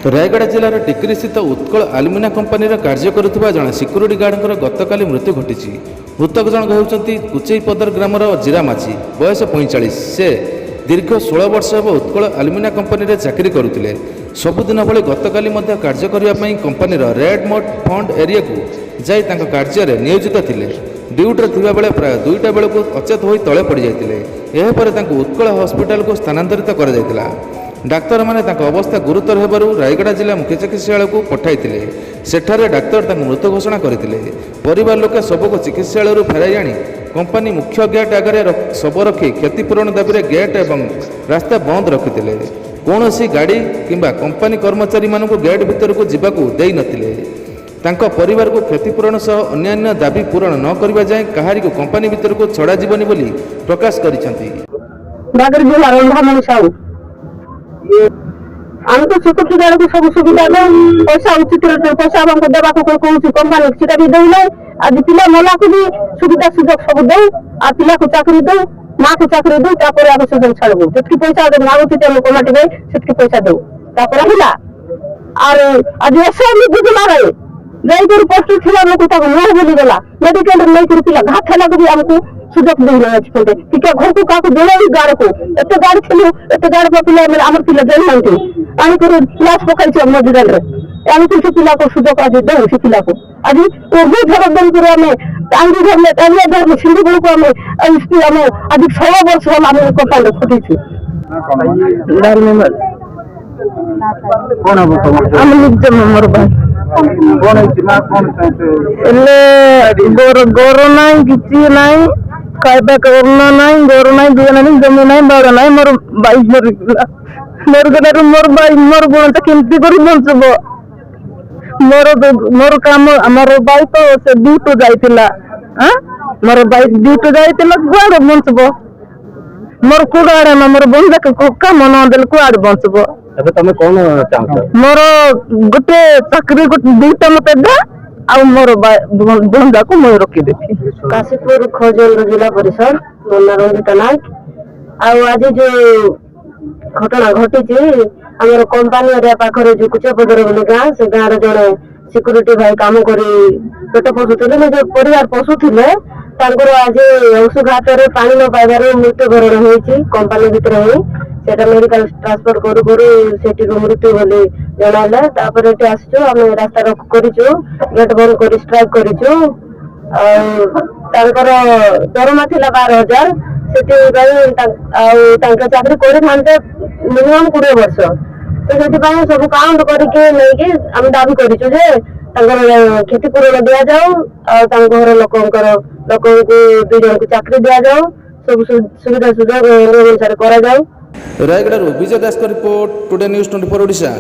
रायगढ़ जिलार टिकरी स्थित उत्कल आलुमिना कंपानी कार्य करुवा जड़े सिक्यूरीटी गार्डर गतकाली मृत्यु घटी। मृतक जनक होती कुचईपदर ग्रामर जीरा माझी, बयस 45। से दीर्घ 16 वर्ष हेब उत्कल आलुमिना कंपानी चाकरी करुले। सबुदिन भली गतकाली कार्य करने company red mode fund area को जाई कार्य नियोजित थे। ड्यूटी थिबा बेले प्राय 2टा बेलू अचेत हो तले पड़ जाते। उत्कल हस्पिटाल को स्थानांतरित कर डाक्तर माने अवस्था गुरुतर होबारु रायगढ़ जिला मुख्य चिकित्सालय को पठाई। सेठारे डाक्तर मृत घोषणा करते। परिवार लोके शव को चिकित्सालय फेराई आनी कंपानी मुख्य गेट आगे शव रखी क्षतिपूरण दाबी गेट एवं रास्ता बंद रखिते। कौन गाड़ी किंबा कंपानी कर्मचारी मानक गेट भीतर को जीवा दे नथिले। तांको परिवार को क्षतिपूरण सह अन्यान्य दाबी पूरण न करबा जाए कहारी को कंपानी भीतर को छड़ा जीवनी बोली प्रकाश करिसेंती। हम तो सिक्यूरिटी गार्ड को सब सुविधा दे पैसा उचित पैसा हमको देवा को कहूँ कंपानी सीटा भी दे आज पिला मला को भी सुविधा सुजोग सब दे आ पिला को चाकरी दे माँ को चाकरी दे तापर आगे सुजोग छाड़बो जितकी पैसा मांगुची ते कमाटी गए सेतकी पैसा दे तापर हिला और आज ऐसे भी बुझला रहे जाई कर पोस्ट खिला लोग ताको न बोली गला मेडिकल नहीं कर पिला घात हैला को भी हमको सुजोग दे रहे हैं ठीक है। घर को काको जोड़े गाड़ को एते गाड़ छिलो एते गाड़ पर पिला मेरे हमर पिला जन मानते आनी कर क्लास पकड़ छ मेडिकल रे आनी कर पिला को सुजोग आज दे से पिला को आज वो भी घर बंद करे में टांगी घर में टांगी घर में सिंधी को हमें इसकी हमें आज 16 वर्ष हम हमें कंपानी खोटी छी डाल में कौन अब हम लिख दे मोर भाई कौन है ना कौन एले गोरो नहीं किछि नहीं खाइबा करना नहीं गोरो नहीं दुआ नहीं जमी नहीं बाड़ा नहीं मोर बाई मोर गडर मोर बाई मोर गुण त केमती करी बंचबो मोर काम हमर बाई तो से ड्यूटी जाइतिला हां मोर बाई ड्यूटी जाइतिला गुआड़ बंचबो मोर कुडारे मोर बंदा के काम न देल कुआड़ बंचबो। अब तमे कौन चाहत मोर गोटे चाकरी गोटे दुटा मते दे आ मोर बंदा को मैं रखी देती। काशीपुर खजल जिला परिषद मोना रंजिता नायक आज जो घटना घटी आमर कंपानी एरिया पाखरे जो कुचपदर बोली गाँ से गाँव जड़े सिक्यूरीटी भाई काम कर पेट पोषुले निज परिवार पोषुले आज अंशुघात पानी न पाइबार मृत्युवरण होती कंपानी भितर ही सेटा मेडिकल ट्रांसफर करू करू मृत्यु बोली जनाइले। तापर एटी आसचु आम रास्ता रोक करिचु गेट बंद कर स्ट्राइक करिचु दरमा थिला 12,000 से चाकरी करे मिनिमम 20 वर्ष तो से सब काउंट करके नहीं आम दाबी करिचु जे क्षतिपूरण दिया जाऊ घर लोक 2 जन को चाकरी दिया जाऊ सब सुविधा सुजोग अनुसार करा जाऊ। रायगढ़ विजय दास का रिपोर्ट टुडे न्यूज 24 ओडिशा।